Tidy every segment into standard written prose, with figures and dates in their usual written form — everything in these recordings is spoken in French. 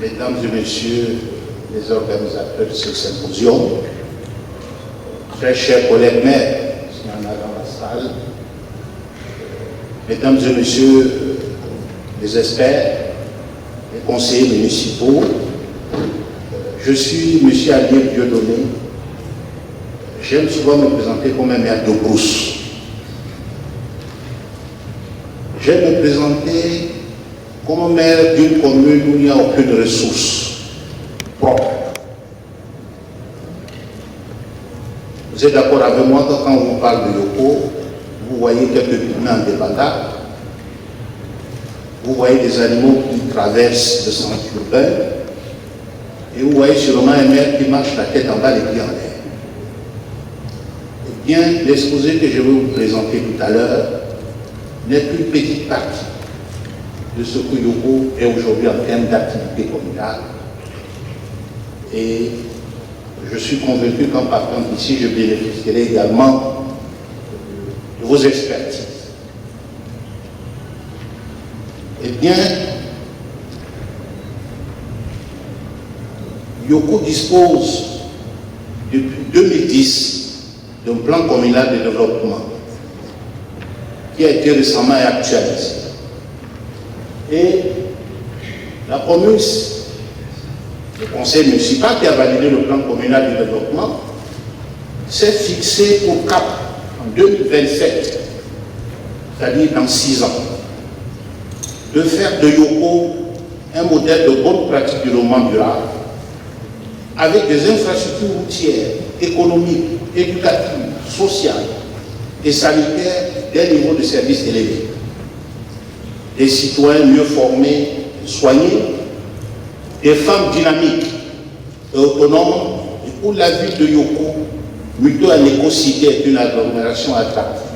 Mesdames et Messieurs les organisateurs de ce symposium, très chers collègues maires, s'il y en a dans la salle, Mesdames et Messieurs les experts, les conseillers municipaux, je suis M. Alié Dieudonné. J'aime souvent me présenter comme un maire de brousse. J'aime me présenter comme maire d'une commune où il n'y a aucune ressource propre. Vous êtes d'accord avec moi que quand on parle de Yoko, vous voyez quelques pygmées en débandade, vous voyez des animaux qui traversent le centre urbain, et vous voyez sûrement un maire qui marche la tête en bas, les pieds en l'air. Eh bien, l'exposé que je vais vous présenter tout à l'heure n'est qu'une petite partie de ce que Yoko est aujourd'hui en termes d'activité communale. Et je suis convaincu qu'en partant d'ici, je bénéficierai également de vos expertises. Eh bien, Yoko dispose depuis 2010 d'un plan communal de développement qui a été récemment actualisé. Et la commune, le conseil municipal qui a validé le plan communal de développement, s'est fixé au cap en 2027, c'est-à-dire dans 6 ans, de faire de Yoko un modèle de bonne pratique du développement durable avec des infrastructures routières, économiques, éducatives, sociales et sanitaires d'un niveau de service élevé. Des citoyens mieux formés, soignés, des femmes dynamiques et autonomes, et où la ville de Yoko, plutôt un écocité, est une agglomération attractive.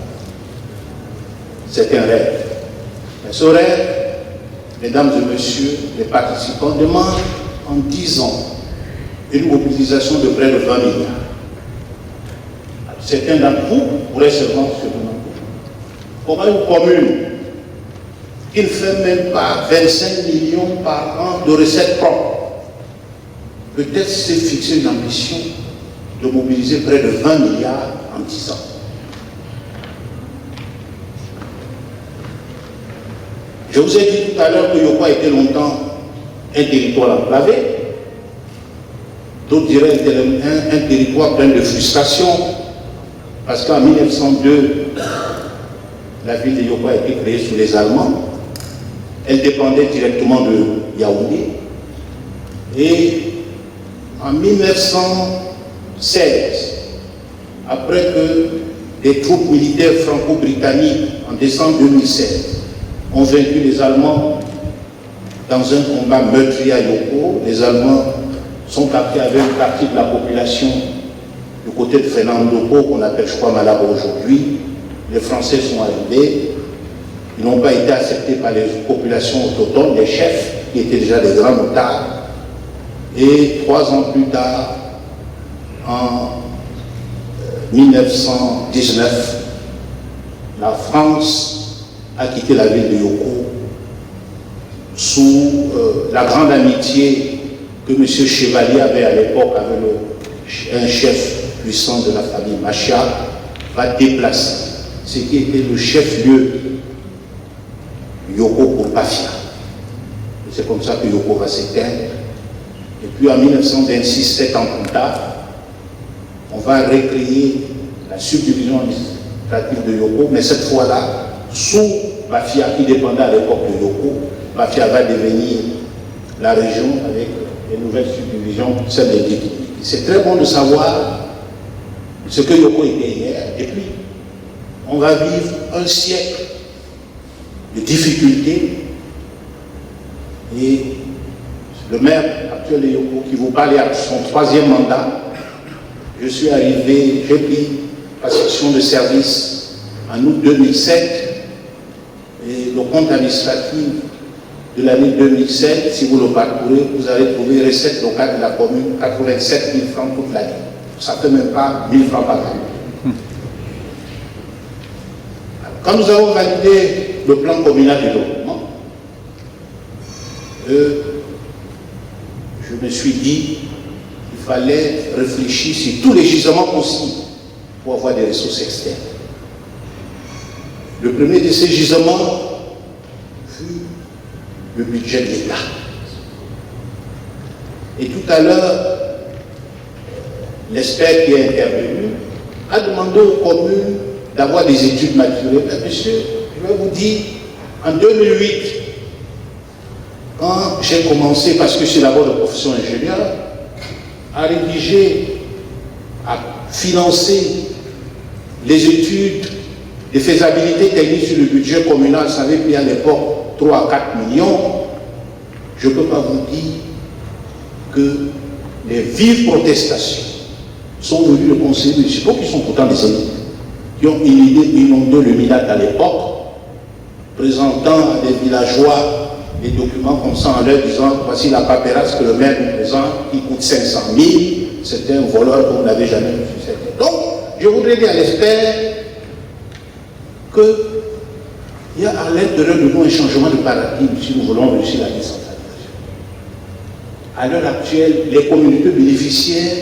C'est un rêve. Mais ce rêve, mesdames et messieurs les participants, demande en 10 ans une mobilisation de près de 20 milliards. Certains d'entre vous pourraient seulement se demander comment une commune qui ne fait même pas 25 millions par an de recettes propres peut-être s'est fixé une ambition de mobiliser près de 20 milliards en 10 ans. Je vous ai dit tout à l'heure que Yoko a été longtemps un territoire enclavé. D'autres diraient un territoire plein de frustration, parce qu'en 1902, la ville de Yoko a été créée sous les Allemands. Elle dépendait directement de Yaoundé. Et en 1916, après que des troupes militaires franco-britanniques, en décembre 2016, ont vaincu les Allemands dans un combat meurtrier à Yoko, les Allemands sont partis avec une partie de la population du côté de Fernandoppo, qu'on appelle, je crois, Malabo aujourd'hui. Les Français sont arrivés. Ils n'ont pas été acceptés par les populations autochtones, les chefs, qui étaient déjà des grands motards. Et 3 ans plus tard, en 1919, la France a quitté la ville de Yoko sous la grande amitié que M. Chevalier avait à l'époque avec un chef puissant de la famille Macha, va déplacer ce qui était le chef-lieu Yoko pour Bafia. C'est comme ça que Yoko va s'éteindre. Et puis en 1926, 7 ans plus tard, on va recréer la subdivision administrative de Yoko, mais cette fois-là, sous Bafia, qui dépendait à l'époque de Yoko. Bafia va devenir la région avec les nouvelles subdivisions, celle des Diki. C'est très bon de savoir ce que Yoko était hier. Et puis, on va vivre un siècle de difficultés. Et le maire actuel de Yoko, qui vous parlait à son 3e mandat, je suis arrivé, j'ai pris la section de service en août 2007, et le compte administratif de l'année 2007, si vous le parcourez, vous allez trouver recettes locales de la commune, 87 000 francs toute l'année. Ça ne fait même pas 1000 francs par an. Quand nous avons validé le plan communal de développement, je me suis dit qu'il fallait réfléchir sur tous les gisements possibles pour avoir des ressources externes. Le premier de ces gisements fut le budget de l'État. Et tout à l'heure, l'expert qui est intervenu a demandé aux communes d'avoir des études maturées. Mais monsieur, je vais vous dire, en 2008, quand j'ai commencé, parce que je suis d'abord de profession ingénieur, à rédiger, à financer les études de faisabilité technique sur le budget communal, ça avait pris à l'époque 3 à 4 millions, je ne peux pas vous dire que les vives protestations sont venues de conseillers municipaux qui sont pourtant des élus, qui ont inondé le MINAT à l'époque, présentant à des villageois des documents comme ça en leur disant voici la paperasse que le maire nous présente qui coûte 500 000, c'était un voleur qu'on n'avait jamais vu. Donc, je voudrais dire à l'expert qu'il y a à l'intérieur de nous un changement de paradigme si nous voulons réussir la décentralisation. À l'heure actuelle, les communautés bénéficiaires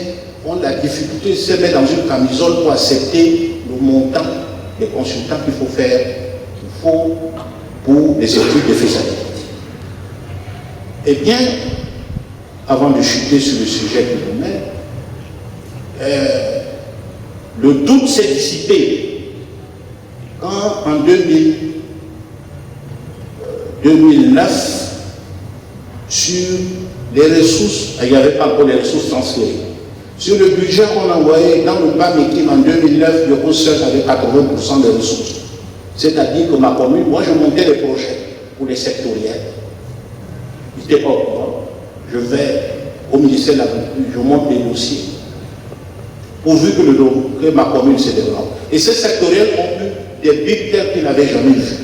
ont la difficulté de se mettre dans une camisole pour accepter le montant des consultants qu'il faut faire, qu'il faut pour des études de faisabilité. Eh bien, avant de chuter sur le sujet que vous mettez, le doute s'est dissipé quand en 2009, sur les ressources, il n'y avait pas encore les ressources transférées. Sur le budget qu'on envoyait dans le BAMEKIM en 2009, le conseil avait 80% des ressources. C'est-à-dire que ma commune, moi je montais des projets pour les sectoriels. Je n'étais pas au courant. Je vais au ministère de l'Agriculture, je monte des dossiers, pourvu que ma commune se développe. Et ces sectoriels ont eu des big terres qu'ils n'avaient jamais vus.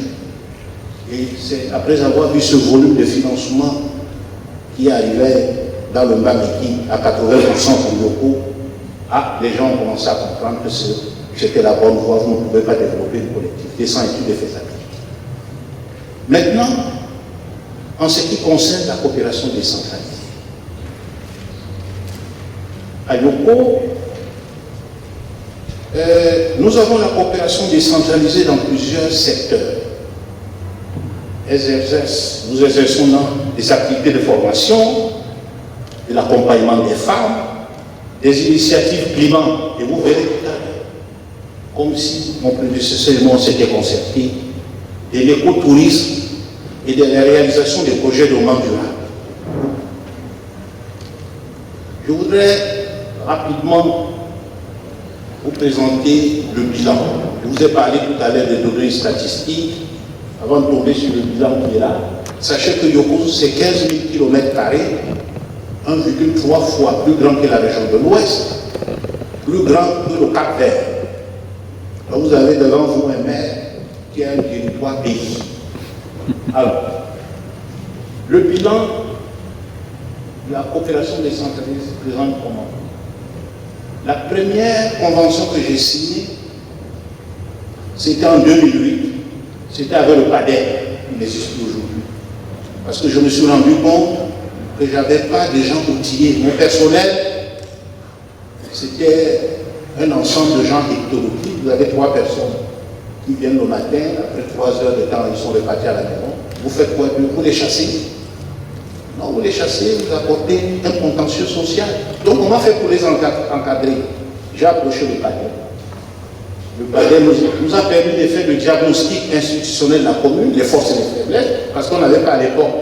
Et c'est après avoir vu ce volume de financement qui arrivait dans le BAMEKIM à 80% pour locaux, les gens ont commencé à comprendre que c'était la bonne voie, vous ne pouvez pas développer une collectivité sans études de faisabilité. Maintenant, en ce qui concerne la coopération décentralisée, à Yoko, nous avons la coopération décentralisée dans plusieurs secteurs. Nous exerçons dans des activités de formation, de l'accompagnement des femmes, des initiatives climat, et vous verrez tout à l'heure, comme si mon prédécesseur et moi s'était concerté, de l'écotourisme et de la réalisation des projets de développement durable. Je voudrais rapidement vous présenter le bilan. Je vous ai parlé tout à l'heure des données statistiques. Avant de tomber sur le bilan qui est là, sachez que Yoko, c'est 15 000 km², 1,3 fois plus grand que la région de l'Ouest, plus grand que le Cap-Vert. Donc vous avez devant vous un maire qui a un territoire pays. Alors, le bilan de la coopération décentralisée se présente comment? La première convention que j'ai signée, c'était en 2008. C'était avec le PADER, il existe aujourd'hui. Parce que je me suis rendu compte que je n'avais pas de gens outillés. Mon personnel, c'était un ensemble de gens hétéroclites. Vous avez 3 personnes qui viennent le matin, après 3 heures de temps, ils sont répartis à la maison. Vous faites quoi? Vous les chassez? Non, vous les chassez, vous apportez un contentieux social. Donc, comment faire pour les encadrer? J'ai approché le PADER. Le PADER nous a permis de faire le diagnostic institutionnel de la commune, les forces et les faiblesses, parce qu'on n'avait pas à l'époque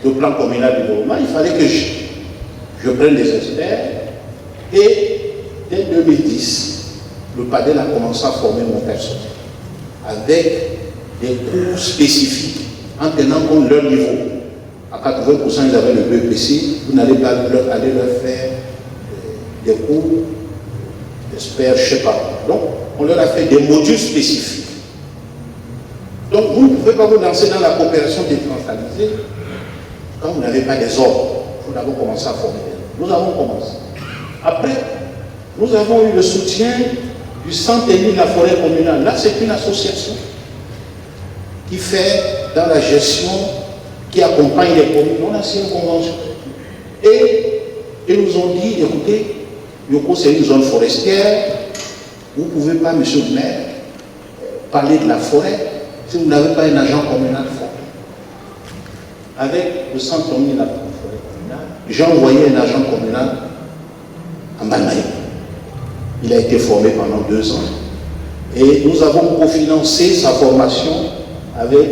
de plan communal de développement. Il fallait que je prenne des experts. Et dès 2010, le PADER a commencé à former mon personnel avec des cours spécifiques en tenant compte de leur niveau. À 80%, ils avaient le BEPC. Vous n'allez pas aller leur faire des cours d'experts, je ne sais pas. Donc, on leur a fait des modules spécifiques. Donc, vous ne pouvez pas vous lancer dans la coopération décentralisée quand vous n'avez pas des ordres. Il faut d'abord commencer à former. Nous avons commencé. Après, nous avons eu le soutien du Centre de la forêt communale. Là, c'est une association qui fait dans la gestion, qui accompagne les communes. On a signé une convention. Et et nous ont dit, écoutez, Yoko c'est une zone forestière, vous ne pouvez pas, monsieur le maire, parler de la forêt si vous n'avez pas un agent communal fort. Avec le centre communal, j'ai envoyé un agent communal en Balmaï. Il a été formé pendant 2 ans. Et nous avons cofinancé sa formation avec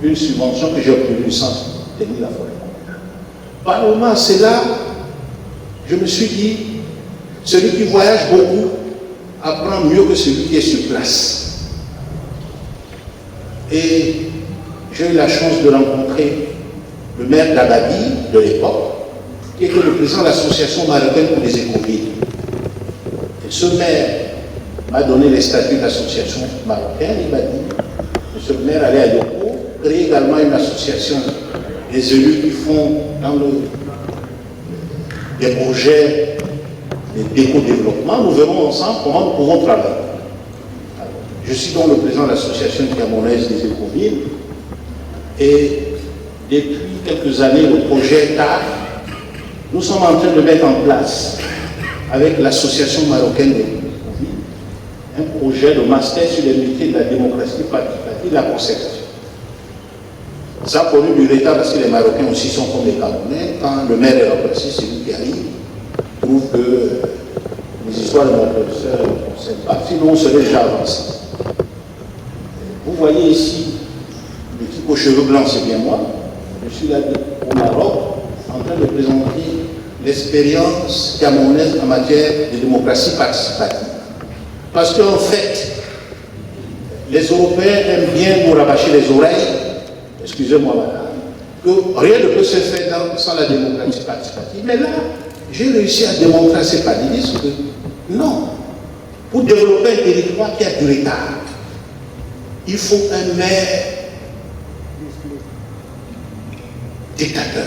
une subvention que j'ai obtenue du centre de la forêt. Parallèlement à cela, je me suis dit, celui qui voyage beaucoup apprend mieux que celui qui est sur place. Et j'ai eu la chance de rencontrer le maire d'Agadir de l'époque, qui était le président de l'association marocaine pour les écovilles. Et ce maire m'a donné les statuts d'association marocaine. Il m'a dit, monsieur le maire, allez à Yoko, créer également une association des élus qui font dans des projets d'éco-développement. Nous verrons ensemble comment nous pouvons travailler. Alors, je suis donc le président de l'association camerounaise des écovilles. Et depuis quelques années, le projet TAR, nous sommes en train de mettre en place, avec l'association marocaine des écovilles, un projet de master sur les métiers de la démocratie participative et de la concertation. Ça a connu du retard parce que les Marocains aussi sont comme les Camerounais. Quand le maire est remplacé, c'est lui qui arrive. Il trouve que les histoires de mon professeur ne concernent pas. Sinon, on serait déjà avancé. Vous voyez ici, le type aux cheveux blancs, c'est bien moi. Je suis là au Maroc en train de présenter l'expérience camerounaise en matière de démocratie participative. Parce qu'en fait, les Européens aiment bien nous rabâcher les oreilles, excusez-moi madame, que rien ne peut se faire sans la démocratie participative. Mais là, j'ai réussi à démontrer à ces panélistes que non, pour développer un territoire qui a du retard, il faut un maire dictateur.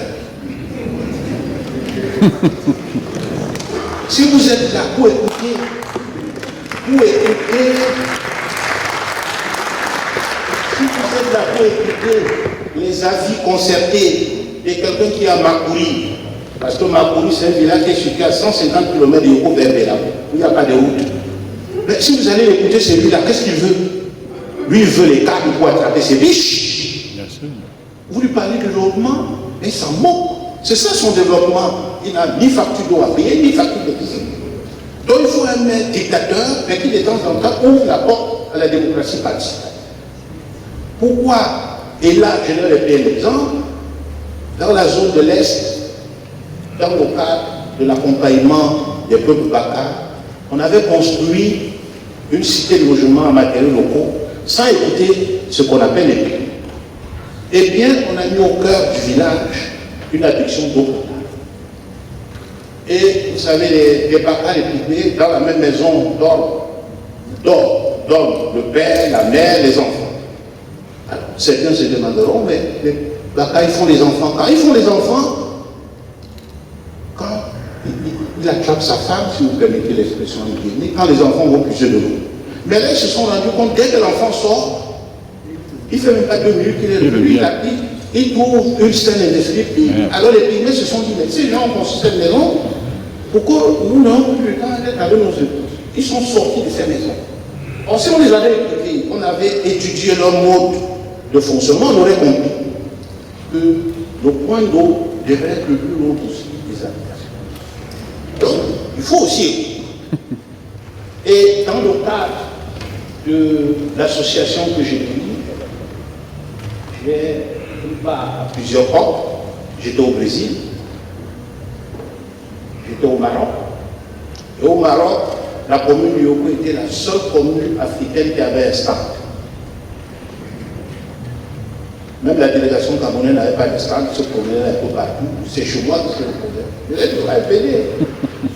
Si vous êtes là pour écouter, si vous êtes là pour écouter les avis concertés de quelqu'un qui est à Makouri, parce que Makouri c'est un village qui est situé à 150 km de Yoko vers Béla, où il n'y a pas de route. Mais si vous allez écouter celui-là, qu'est-ce qu'il veut? Lui, il veut les câbles pour attraper ses biches. Vous lui parlez de développement, mais il s'en moque. C'est ça son développement. Il n'a ni facture d'eau à payer, ni facture de cuisine. Donc il faut un maire dictateur, mais qui de temps en temps ouvre la porte à la démocratie participative. Pourquoi? Et là, je leur ai pris un exemple. Dans la zone de l'Est, dans le cadre de l'accompagnement des peuples Baka, on avait construit une cité de logement en matériaux locaux sans écouter ce qu'on appelle les pigmées. Eh bien, on a mis au cœur du village une adduction d'eau potable. Et vous savez, les Baka, les pygmées, dans la même maison, dorment le père, la mère, les enfants. Alors, certains se demanderont, mais les Baka, ils font les enfants. Quand ils font les enfants, quand il attrape sa femme, si vous permettez l'expression en Guinée, quand les enfants vont puiser de l'eau. Mais là, ils se sont rendus compte, dès que l'enfant sort, il ne fait même pas 2 minutes qu'il est revenu, il trouve une scène indescriptible. Alors les pygmées se sont dit, mais ces gens ont construit cette maison, pourquoi nous n'avons plus le temps d'être avec nos épouses? Ils sont sortis de ces maisons. Or, si on les avait écoutés, on avait étudié leur mode de fonctionnement, on aurait compris que le point d'eau devrait être le plus long possible des habitations. Donc, il faut aussi écouter. Et dans le cadre de l'association que j'ai prise, j'ai pris part à plusieurs portes. J'étais au Brésil, j'étais au Maroc. Et au Maroc, la commune de Yoko était la seule commune africaine qui avait un stand. Même la délégation camerounaise n'avait pas de stand, se promenait un peu partout. C'est chez moi que c'est le problème. Je l'ai dit,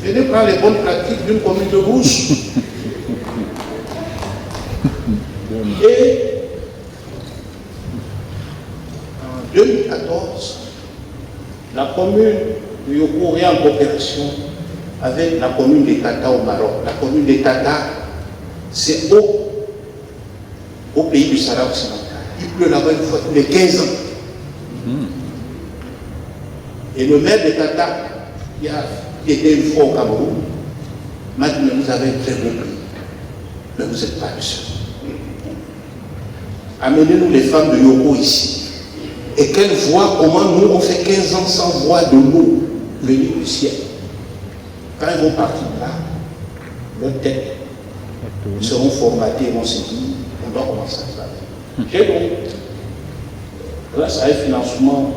venez prendre les bonnes pratiques d'une commune de Bouche. Et en 2014, la commune de Yoko est en coopération avec la commune des Tata au Maroc. La commune des Tata, c'est au pays du Sahara occidental. Il pleut là-bas une fois tous les 15 ans. Et le maire des Tata, qui a qui était une fois au Cameroun, m'a dit, mais vous avez un très beau pays, mais vous n'êtes pas le seul. Amenez-nous les femmes de Yoko ici, et qu'elles voient comment nous, on fait 15 ans sans voir de l'eau venir du ciel. Quand elles vont partir de là, leurs têtes seront formatées et vont se dire, on doit commencer à travailler. J'ai donc, grâce à un financement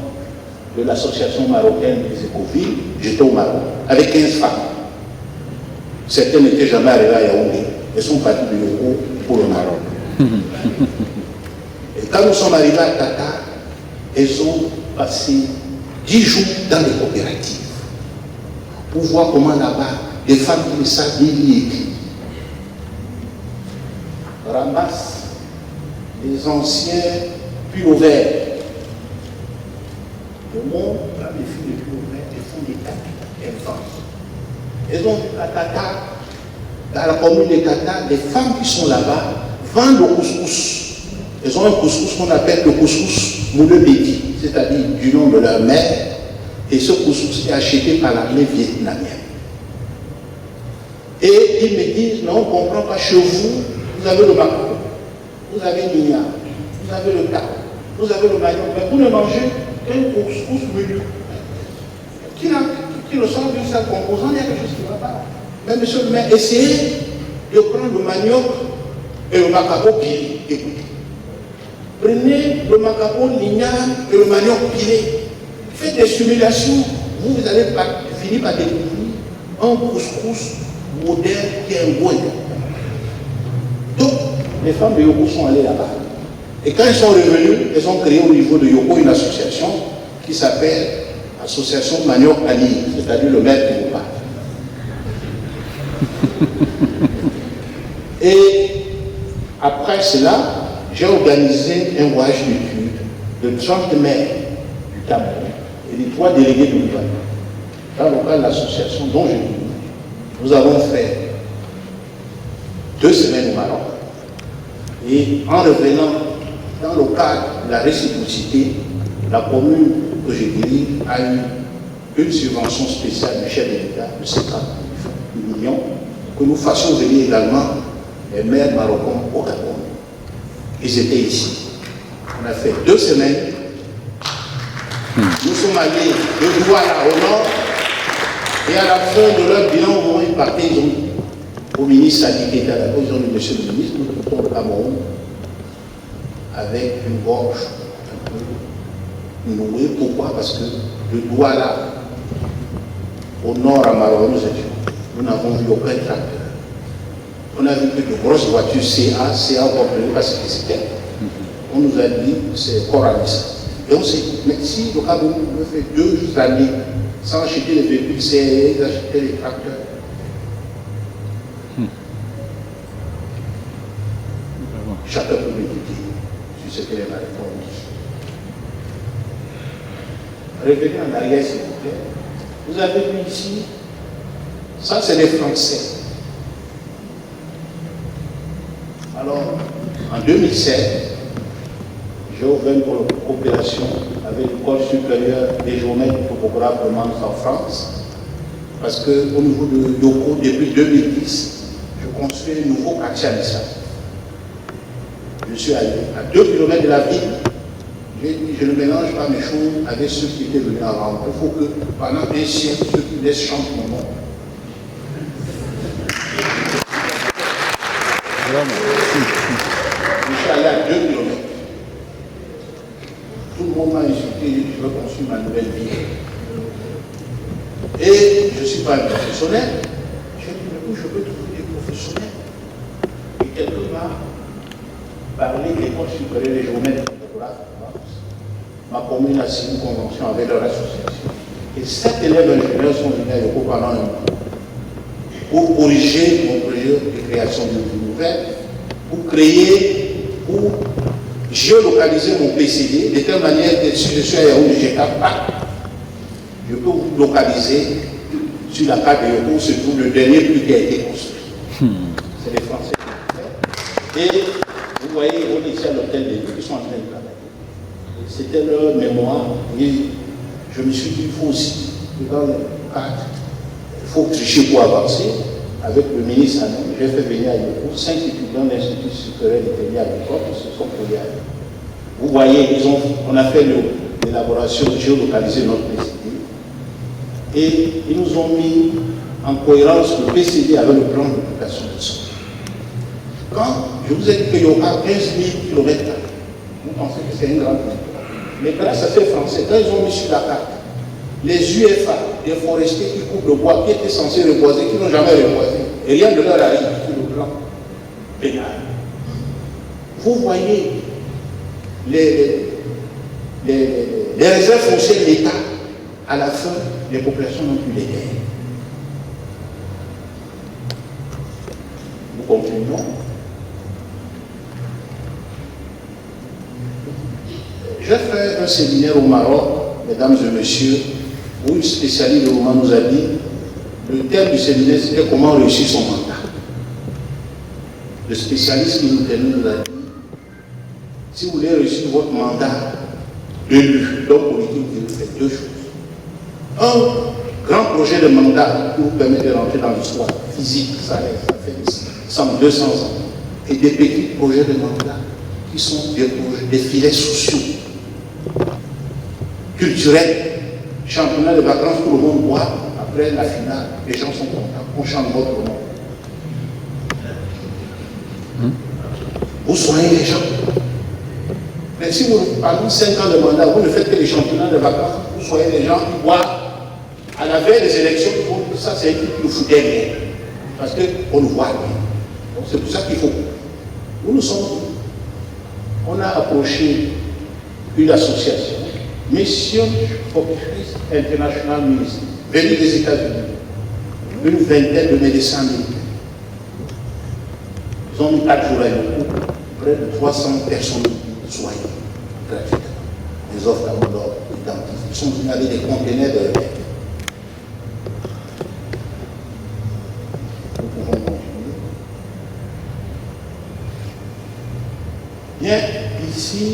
de l'association marocaine des écovilles, j'étais au Maroc, avec 15 femmes. Certaines n'étaient jamais arrivées à Yaoundé. Elles sont parties de Yoko pour le Maroc. Et quand nous sommes arrivés à Tata, elles ont passé 10 jours dans les coopératives pour voir comment là-bas, des femmes qui ne savent ni lire écrire ramassent les anciens pulls verts. Le monde, là, les filles de pulls verts, elles font des tapis, elles vendent. Elles ont vu à Tata, dans la commune de Tata, les femmes qui sont là-bas vendent le couscous. Elles ont un couscous qu'on appelle le couscous moulebedi, c'est-à-dire du nom de leur mère, et ce couscous est acheté par l'armée vietnamienne. Et ils me disent, non, on ne comprend pas, chez vous, vous avez le macaron, vous avez l'igname, vous avez le taro, vous avez le manioc, mais vous ne mangez qu'un couscous menu. Qui ressemble à ça composant, il y a quelque chose qui ne va pas. Mais monsieur le maire, essayez de prendre le manioc et le macaron pilé. Écoutez. Prenez le macaron, l'igname et le manioc pilé. Faites des simulations. Vous allez finir par découvrir un couscous moderne qui est un goût. Donc, les femmes de Yoko sont allées là-bas. Et quand elles sont revenues, elles ont créé au niveau de Yoko une association qui s'appelle Association Manioc Ali, c'est-à-dire le maire qui nous parle. Et après cela, j'ai organisé un voyage d'études de 30 maires du Cameroun et des 3 délégués de l'Ouest. Dans le cadre de l'association dont je dis, nous avons fait 2 semaines au Maroc. Et en revenant dans le cadre de la réciprocité, la commune que je dirige a eu une subvention spéciale du chef de l'État de 50 millions que nous fassions venir également les maires marocains au Gabon. Ils étaient ici. On a fait 2 semaines. Nous sommes allés de Douala au nord et à la fin de leur bilan, au moment où ils partaient, ils ont dit au ministre Sadi Keita, ils ont dit, monsieur le ministre, nous quittons le Cameroun avec une gorge un peu nouée. Pourquoi? Parce que de Douala au nord à Maroc, nous n'avons vu aucun tracteur. On a vu que de grosses voitures CA comprenez parce que c'était. On nous a dit c'est Coralis. Et on s'est dit, mais si le Cameroun fait 2 années sans acheter les véhicules CA, ils achetaient les tracteurs. Chacun peut méditer sur ce que les Marocains ont dit. Revenez en arrière, s'il vous plaît. Vous avez vu ici, ça c'est les Français. Alors, en 2007, j'ai ouvert une coopération avec l'École supérieure des géomètres topographes de Mans en France, parce qu'au niveau de Yoko, depuis 2010, je construis un nouveau quartier à Nissa. Je suis allé à 2 km de la ville. J'ai dit, je ne mélange pas mes choses avec ceux qui étaient venus avant. Il faut que pendant un siècle, ceux qui laissent chanter mon nom. Je suis allé à 2 km. Tout le monde m'a insulté, je veux construire ma nouvelle ville. Et je ne suis pas un professionnel. J'ai dit, mais où je peux trouver des professionnels? Et quelqu'un m'a parlé de l'École supérieure des géomètres photographes. Ma commune a signé une convention avec leur association. Et 7 élèves ingénieurs sont venus à Yoko pendant un an pour corriger mon projet de création d'une ville nouvelle, pour créer, pour géolocaliser mon PCD, de telle manière que si je suis à Yaoundé, je peux vous localiser sur la carte de Yoko, c'est tout le dernier puits qui a été construit. C'est les Français qui l'ont fait. Et vous voyez, on est ici à l'hôtel des deux qui sont en train de travailler. C'était leur mémoire. Et je me suis dit, il faut aussi que dans le cadre il faut tricher pour avancer. Avec le ministre, j'ai fait venir à Yoko 5 étudiants de l'Institut supérieur de technique agricole qui se sont collés à eux. Vous voyez, on a fait l'élaboration géolocalisée de notre PCD et ils nous ont mis en cohérence le PCD avec le plan d'occupation de sol. Quand je vous ai dit qu'il y aura 15 000 km, vous pensez que c'est une grande ville. Mais grâce à ces Français, quand ils ont mis sur la carte les UFA, des forestiers qui coupent le bois, qui étaient censés reboiser, qui n'ont jamais reboisé, et rien ne leur arrive sur le plan pénal. Vous voyez les réserves foncières de l'État, à la fin, les populations n'ont plus les terres. Nous continuons. J'ai fait un séminaire au Maroc, mesdames et messieurs, où une spécialiste de Roman nous a dit, le thème du séminaire c'était comment réussir son mandat. Le spécialiste qui nous a dit, si vous voulez réussir votre mandat d'élu, d'homme politique, vous faites deux choses. Un grand projet de mandat qui vous permet de rentrer dans l'histoire physique, ça fait 100, 200 ans. Et des petits projets de mandat qui sont des filets sociaux, culturels, championnat de vacances, tout le monde boit, après la finale, les gens sont contents, on chante votre nom. Vous soignez les gens. Mais si vous, pendant 5 ans de mandat, vous ne faites que les championnats de vacances, vous soignez les gens qui boivent, à la veille des élections, ça c'est un truc qui nous fout derrière. Parce qu'on nous voit rien. Donc c'est pour ça qu'il faut. Nous sommes. On a approché une association, Mission for Peace International Ministry, venue des États-Unis, une vingtaine de médecins militaires. Ils ont mis 4 jours à Yoko, près de 300 personnes soignées gratuitement. Des offres d'abord identiques. Ils sont venus avec des conteneurs de remèdes. Nous pouvons continuer. Bien, ici,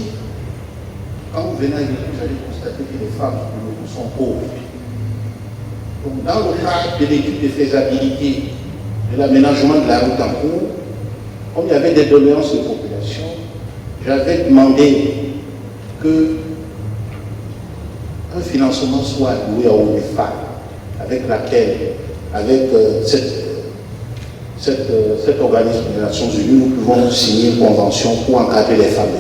quand vous venez à Yoko, vous allez constater que les femmes sont pauvres. Donc, dans le cadre de l'étude de faisabilité de l'aménagement de la route en cours, comme il y avait des doléances de population, j'avais demandé que un financement soit alloué à ONEFA, avec cet organisme des Nations Unies, nous pouvons signer une convention pour encadrer les femmes.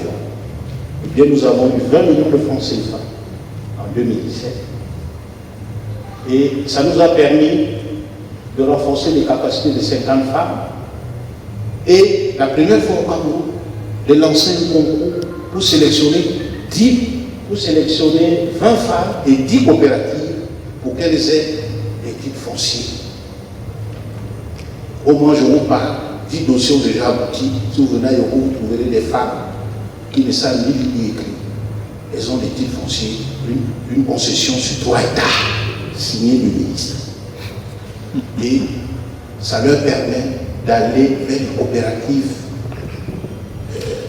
Et bien, nous avons eu 20 millions de francs CFA en 2017. Et ça nous a permis de renforcer les capacités de 50 femmes. Et la première fois au Cameroun, de lancer un concours pour sélectionner 20 femmes et 10 coopératives pour qu'elles aient des titres fonciers. Au moins, je vous parle, 10 dossiers ont déjà abouti. Si vous venez à Yoko, vous trouverez des femmes qui ne savent ni lire ni écrire. Elles ont des titres fonciers, une concession sur 3 hectares, signée du ministre. Et ça leur permet d'aller vers une coopérative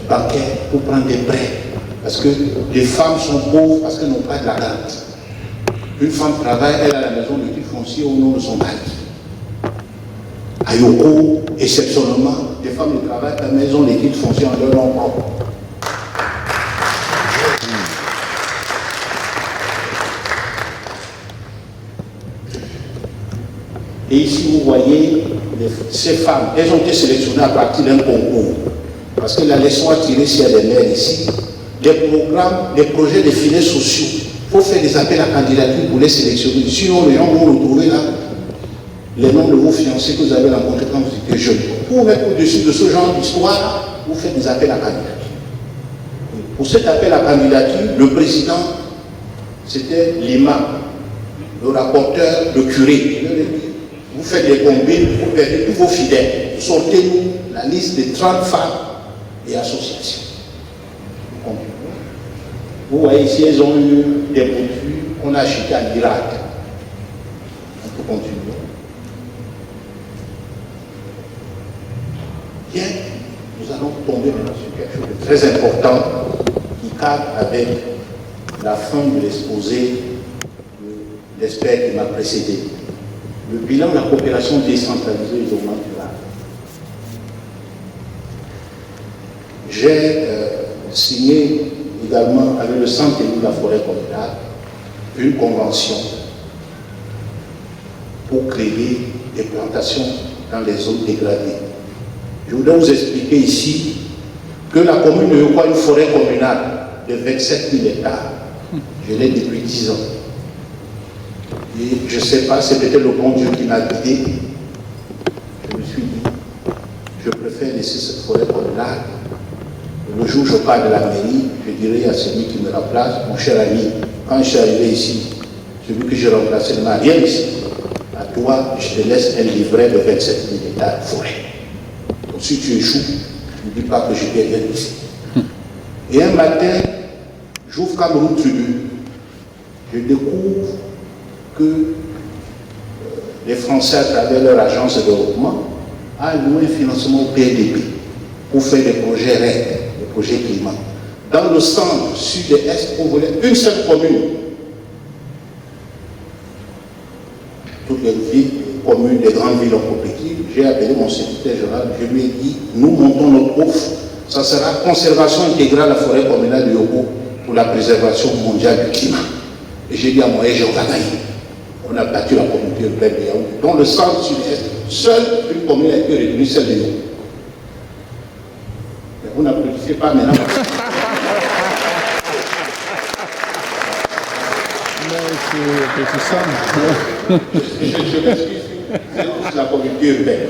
bancaire pour prendre des prêts. Parce que les femmes sont pauvres parce qu'elles n'ont pas de la garantie. Une femme travaille, elle a la maison de titre foncier au nom de son mari. À Yoko, exceptionnellement, des femmes ne travaillent pas, mais elles ont les titres fonciers en leur nom propre. Et ici, vous voyez, ces femmes, elles ont été sélectionnées à partir d'un concours. Parce que la leçon à tirer s'il y a des maires ici, des programmes, des projets de filets sociaux. Il faut faire des appels à candidature pour les sélectionner. Sinon, les gens vont retrouver là les noms de vos fiancés que vous avez rencontrés quand vous étiez jeunes. Pour mettre au-dessus de ce genre d'histoire, vous faites des appels à candidature. Pour cet appel à candidature, le président, c'était l'imam, le rapporteur, le curé. Vous faites des combines pour perdre tous vos fidèles. Sortez-nous la liste de 30 femmes et associations. Vous voyez ici, elles ont eu des produits qu'on a achetés à l'Irak. On peut continuer. Bien, nous allons tomber maintenant sur quelque chose de très important qui cadre avec la fin de l'exposé de l'expert qui m'a précédé. le bilan de la coopération décentralisée et développement durable. J'ai signé également avec le Centre de la forêt communale une convention pour créer des plantations dans les zones dégradées. Je voudrais vous expliquer ici que la commune de Yoko a une forêt communale de 27 000 hectares. Je l'ai depuis 10 ans. Et je ne sais pas, c'est peut-être le bon Dieu qui m'a guidé. Je me suis dit, je préfère laisser cette forêt communale. Le jour où je pars de la mairie, je dirai à celui qui me remplace, mon cher ami, quand je suis arrivé ici, celui que j'ai remplacé ne m'a rien ici. À toi, je te laisse un livret de 27 000 hectares de forêt. Donc si tu échoues, ne dis pas que je t'ai rien ici. Et un matin, j'ouvre Cameroun Tribune. Je découvre que les Français, à travers leur agence de développement, ont alloué un financement au PNDP pour faire des projets RED, des projets climat. Dans le centre, sud et est, on voulait une seule commune. Toutes les villes, les communes, les grandes villes ont compétit. J'ai appelé mon secrétaire général, je lui ai dit, nous montons notre offre, ça sera conservation intégrale de la forêt communale de Yoko pour la préservation mondiale du climat. Et j'ai dit à moi, et on va gagner. On a battu la communauté urbaine de Yaoundé. Dans le centre, sud-est, seule une commune a été retenue, celle de Yoko. Mais vous n'applaudissez pas maintenant. C'est ça. Je m'excuse, c'est la communauté urbaine.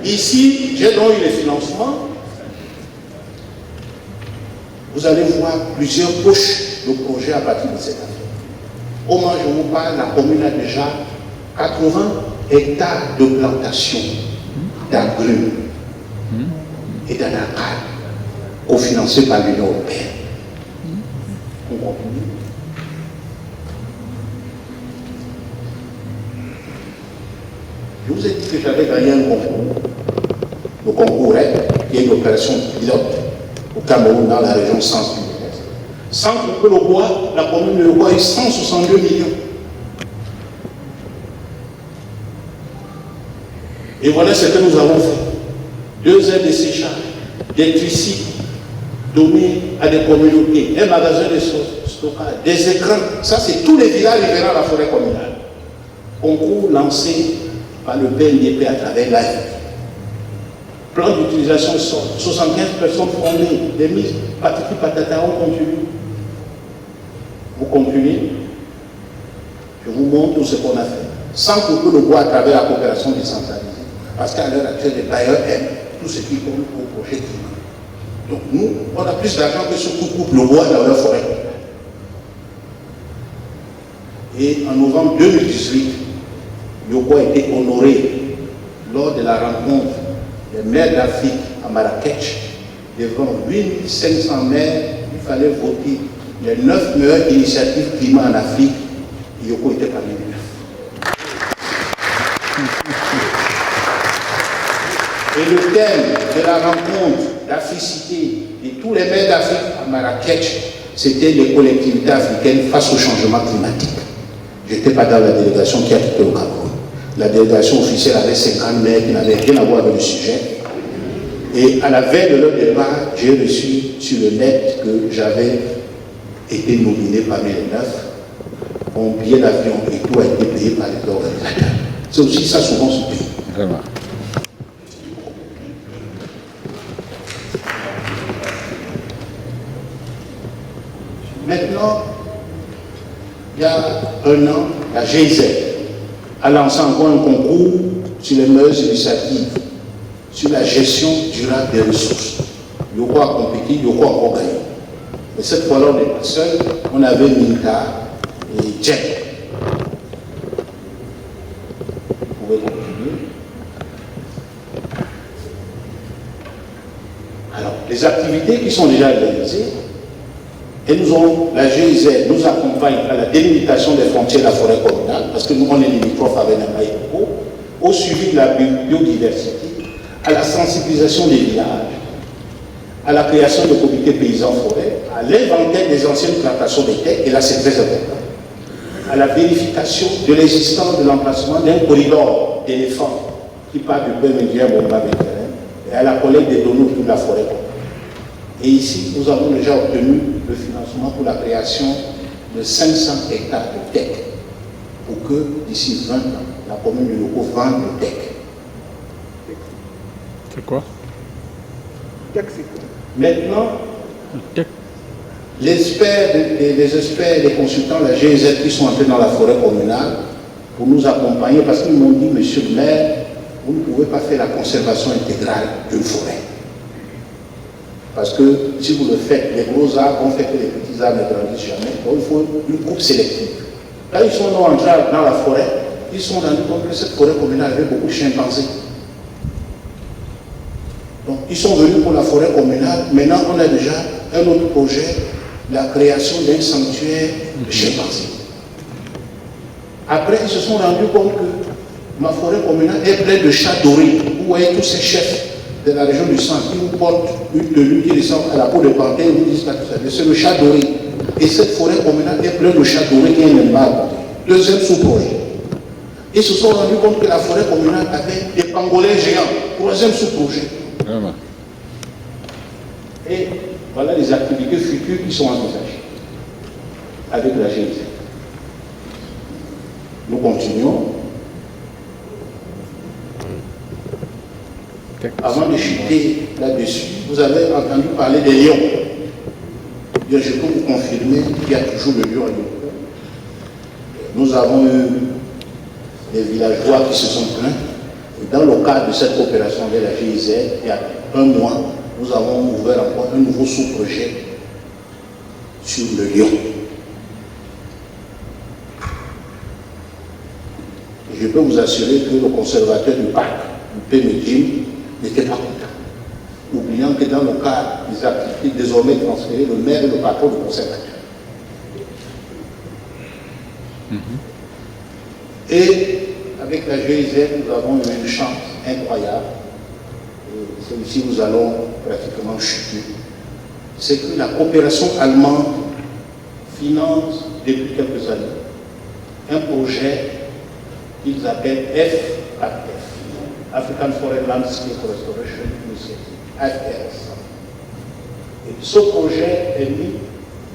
Ici, j'ai donc eu les financements. Vous allez voir plusieurs poches de projets à partir de cette année. Au moment où je vous parle, la commune a déjà 80 hectares de plantation d'agrumes et d'anacards cofinancés par l'Union européenne. On continue. Je vous ai dit que j'avais gagné un concours, le concours RED, qui est une opération pilote au Cameroun, dans la région centre-est. Sans couper le bois, la commune de Yoko a eu 162 millions. Et voilà ce que nous avons fait. 2 aides de séchage, des tricycles donnés à des communautés, un magasin de stockage, des écrans. Ça, c'est tous les villages riverains à la forêt communale. Concours lancé par le PNDP à travers l'AFP. Plan d'utilisation sol, 75 personnes formées, des mises, patati patata, on continue. Vous continuez. Je vous montre tout ce qu'on a fait. Sans couper le bois à travers la coopération décentralisée. Parce qu'à l'heure actuelle, les bailleurs aiment tout ce qui compte au projet climat. Donc nous, on a plus d'argent que ceux qui coupent le bois dans leur forêt. Et en novembre 2018, Yoko a été honoré lors de la rencontre des maires d'Afrique à Marrakech. Devant 8500 maires, il fallait voter les 9 meilleures initiatives climat en Afrique. Yoko était parmi les 9. Et le thème de la rencontre d'Africité de tous les maires d'Afrique à Marrakech, c'était les collectivités africaines face au changement climatique. Je n'étais pas dans la délégation qui a quitté le Cameroun. La délégation officielle avait 50 maires qui n'avaient rien à voir avec le sujet. Et à la veille de leur départ, j'ai reçu sur le net que j'avais été nominé parmi les 9. Mon billet d'avion et tout a été payé par les organisateurs. C'est aussi ça souvent ce pays. Vraiment. Maintenant, il y a un an, la GIZ a lancé encore un concours sur les meilleures initiatives, sur la gestion durable des ressources. Yoko a compétit, Yoko a encore gagné. Mais cette fois-là, on n'est pas seul. On avait Minka et Jack. Vous pouvez continuer. Alors, les activités qui sont déjà réalisées, et la GIZ nous accompagne à la délimitation des frontières de la forêt communale, parce que nous, on est limitrophes avec Nama et Yoko, au suivi de la biodiversité, à la sensibilisation des villages, à la création de comités paysans forêts, à l'inventaire des anciennes plantations de terre, et là c'est très important. à la vérification de l'existence de l'emplacement d'un corridor d'éléphants qui part du point médian au bas et à la collecte des données autour de la forêt. Et ici, nous avons déjà obtenu le financement pour la création de 500 hectares de TEC pour que d'ici 20 ans, la commune de Yoko vende le TEC. C'est quoi? Maintenant, les experts, les consultants, la GIZ qui sont entrés dans la forêt communale pour nous accompagner parce qu'ils m'ont dit, monsieur le maire, vous ne pouvez pas faire la conservation intégrale d'une forêt. Parce que si vous le faites, les gros arbres, on fait que les petits arbres ne grandissent jamais. Donc il faut une coupe sélective. Là, ils sont entrés dans la forêt, ils se sont rendus compte que cette forêt communale avait beaucoup de chimpanzés. Donc ils sont venus pour la forêt communale. Maintenant, on a déjà un autre projet, la création d'un sanctuaire de chimpanzés. Après, ils se sont rendus compte que ma forêt communale est pleine de chats dorés. Vous voyez tous ces chefs de la région du centre qui vous portent une tenue qui ressemble à la peau de panthère, vous disent pas tout ça. C'est le chat doré. Et cette forêt communale est pleine de chats dorés qui est un animal. Deuxième sous-projet. Ils se sont rendus compte que la forêt communale avait des pangolins géants. Troisième sous-projet. Et voilà les activités futures qui sont envisagées avec la GIZ. Nous continuons. Avant de chuter là-dessus, vous avez entendu parler des lions. Je peux vous confirmer qu'il y a toujours le lion à Yoko. Nous avons eu des villageois qui se sont plaints. Et dans le cadre de cette coopération avec la GIZ, il y a un mois, nous avons ouvert encore un nouveau sous-projet sur le lion. Et je peux vous assurer que le conservateur du parc, le PMG, n'était pas content, oubliant que dans le cadre des activités désormais transférées, le maire est le patron du conservateur. Et avec la GIZ, nous avons eu une chance incroyable, et celle-ci nous allons pratiquement chuter, c'est que la coopération allemande finance depuis quelques années un projet qu'ils appellent FAF. African Forest Landscape Restoration Initiative, AFRS. Et ce projet est mis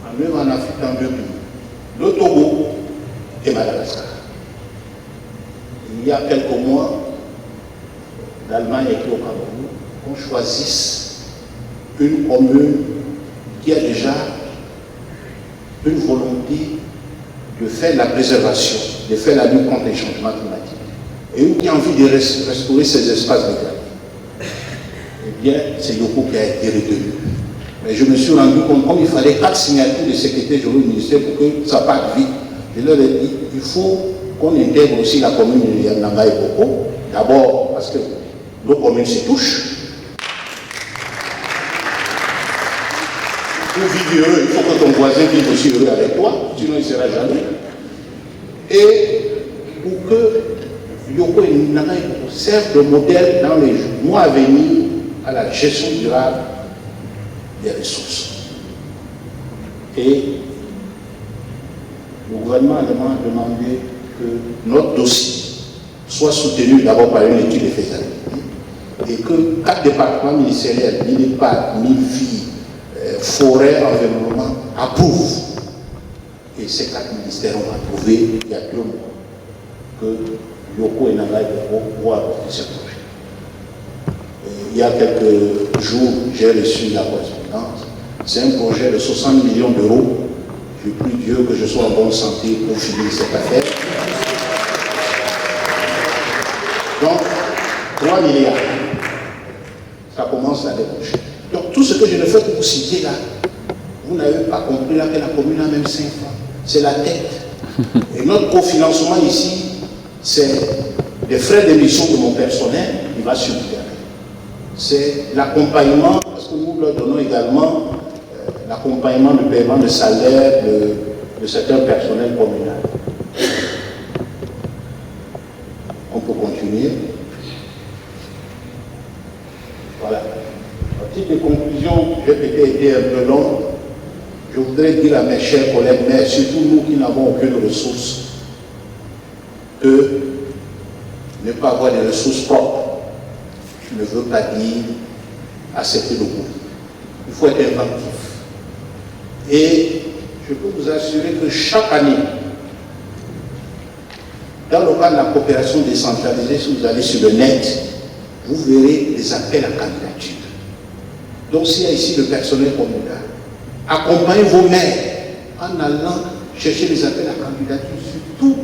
en œuvre en Afrique dans deux pays, le Togo et Madagascar. Il y a quelques mois, l'Allemagne était au Cameroun, qu'on choisisse une commune qui a déjà une volonté de faire la préservation, de faire la lutte contre les changements climatiques. Et une qui a envie de restaurer ces espaces dégradés. Eh bien, c'est Yoko qui a été retenu. Mais je me suis rendu compte, comme il fallait 4 signatures de secrétaire général du ministère pour que ça parte vite, je leur ai dit, il faut qu'on intègre aussi la commune de Yananga et Boko. D'abord, parce que nos communes se touchent. Pour vivre heureux, il faut que ton voisin vive aussi heureux avec toi, sinon il ne sera jamais. Et pour que Yoko et Nanga servent de modèle dans les mois à venir à la gestion durable des ressources. Et le gouvernement allemand a demandé que notre dossier soit soutenu d'abord par une étude de faisabilité et que 4 départements ministériels, MINEPAD, MINFI, Forêt, Environnement, approuvent. Et ces 4 ministères ont approuvé il y a 2 mois que Yoko et Nanga vont apporter ce projet. Il y a quelques jours, j'ai reçu la correspondance. C'est un projet de 60 millions d'euros. Je prie Dieu que je sois en bonne santé pour finir cette affaire. Donc, 3 milliards. Ça commence l'année prochaine. Donc, tout ce que je ne fais que vous citer là, vous n'avez pas compris là que la commune a même 5 francs. C'est la tête. Et notre cofinancement ici, c'est des frais d'émission de mon personnel qui va sur le terrain. C'est l'accompagnement, parce que nous leur donnons également l'accompagnement de paiement de salaire de certains personnels communaux. On peut continuer. Voilà. À titre de conclusion, j'ai peut-être été un peu long. Je voudrais voudrais dire à mes chers collègues, mais surtout nous qui n'avons aucune ressource, que ne pas avoir des ressources propres ne veut pas dire accepter le gouvernement. Il faut être inventif. Et je peux vous assurer que chaque année, dans le cadre de la coopération décentralisée, si vous allez sur le net, vous verrez les appels à candidature. Donc s'il y a ici le personnel communal, accompagnez vos maires en allant chercher les appels à candidature sur tout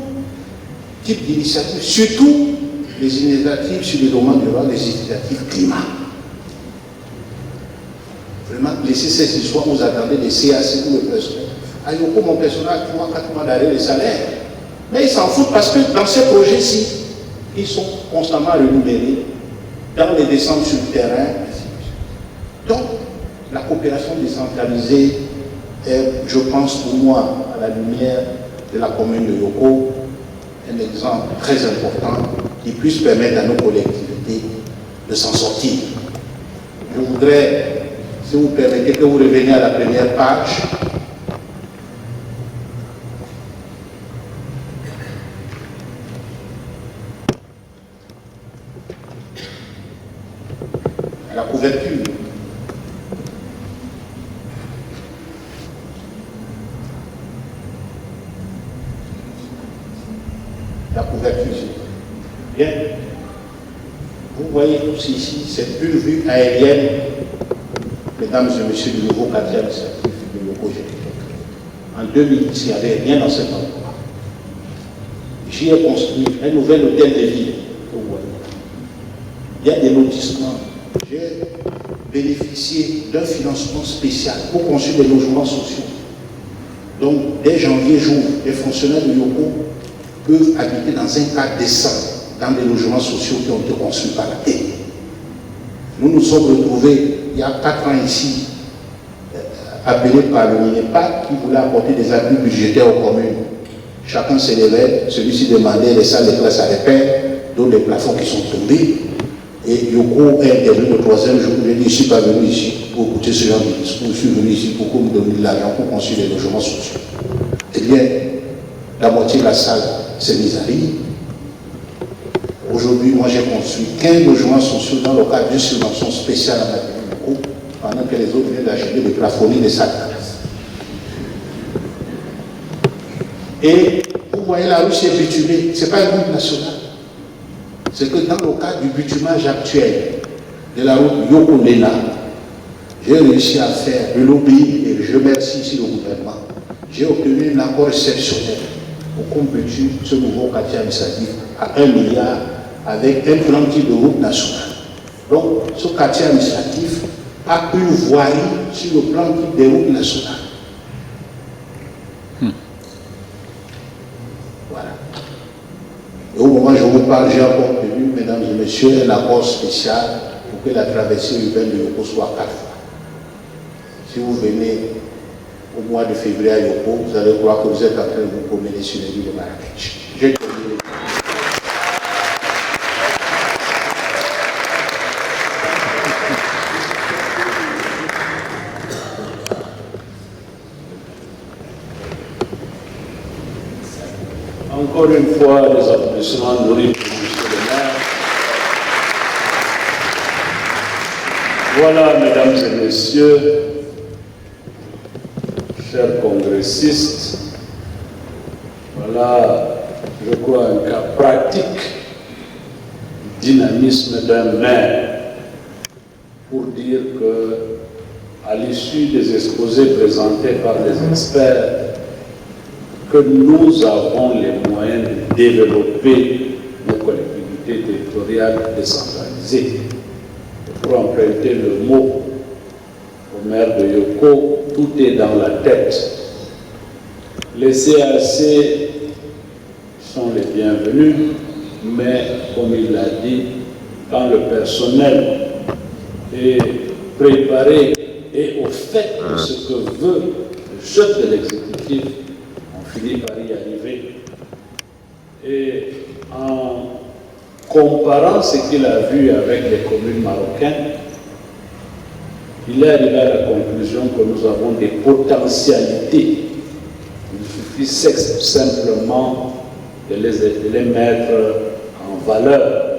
type d'initiative, surtout les initiatives sur les domaines ruraux, les initiatives climat. Vraiment, laissez ces histoires, vous attendez des CAC ou le personnel. À Yoko, mon personnel a 3 4 mois d'arrêt de salaire. Mais ils s'en foutent parce que dans ces projets-ci, ils sont constamment renouvelés dans les descentes sur le terrain. Donc, la coopération décentralisée est, je pense pour moi, à la lumière de la commune de Yoko, un exemple très important qui puisse permettre à nos collectivités de s'en sortir. Je voudrais, si vous permettez, que vous reveniez à la première page. La couverture. La couverture. Bien. Vous voyez tous ici, c'est une vue aérienne, mesdames et messieurs, du nouveau quartier administratif de Yoko. En 2010, il n'y avait rien dans cet endroit. J'y ai construit un nouvel hôtel de ville. Il y a des lotissements. J'ai bénéficié d'un financement spécial pour construire des logements sociaux. Donc, dès janvier, jour, les fonctionnaires de Yoko peuvent habiter dans un cadre décent, dans des logements sociaux qui ont été construits par la terre. Nous nous sommes retrouvés, il y a 4 ans ici, appelés par le MINEPAC qui voulait apporter des appuis budgétaires aux communes. Chacun s'élevait, celui-ci demandait les salles de classe à repair, d'autres les plafonds qui sont tombés. Et Yoko est intervenu le 3e jour, je dit, je ne suis pas venu ici pour écouter ce genre de discours, je suis venu ici pour que vous me donniez de l'argent pour construire des logements sociaux. Eh bien, la moitié de la salle s'est mise à rire. Aujourd'hui, moi j'ai construit 15 logements sociaux dans le cadre d'une subvention spéciale à la ville de Yoko, pendant que les autres viennent d'acheter des plafonniers, des sacs à classe. Et vous voyez la rue, c'est bitumée, ce n'est pas une route nationale. C'est que dans le cadre du bitumage actuel de la route Yoko-Lena, j'ai réussi à faire de lobby et je remercie ici le gouvernement. J'ai obtenu un accord exceptionnel pour qu'on butue ce nouveau quartier administratif à 1 milliard avec un plan type de route nationale. Donc, ce quartier administratif a une voirie sur le plan type des routes nationales. Voilà. Et au moment où je vous parle, j'ai encore obtenu, mesdames et messieurs, un accord spécial pour que la traversée urbaine de Yoko soit 4 fois. Si vous venez au mois de février à Yoko, vous allez croire que vous êtes en train de vous promener sur les villes de Marrakech. J'ai terminé. Encore une fois, les applaudissements nourris pour M. le maire. Voilà, mesdames et messieurs, chers congressistes, voilà, je crois, un cas pratique du dynamisme d'un maire pour dire que, à l'issue des exposés présentés par les experts, que nous avons les moyens de développer nos collectivités territoriales décentralisées. Pour emprunter le mot au maire de Yoko, tout est dans la tête. Les CAC sont les bienvenus, mais comme il l'a dit, quand le personnel est préparé et au fait de ce que veut le chef de l'exécutif, on finit par y arriver. Et en comparant ce qu'il a vu avec les communes marocaines, il est arrivé à la conclusion que nous avons des potentialités. Il suffit simplement de les mettre en valeur.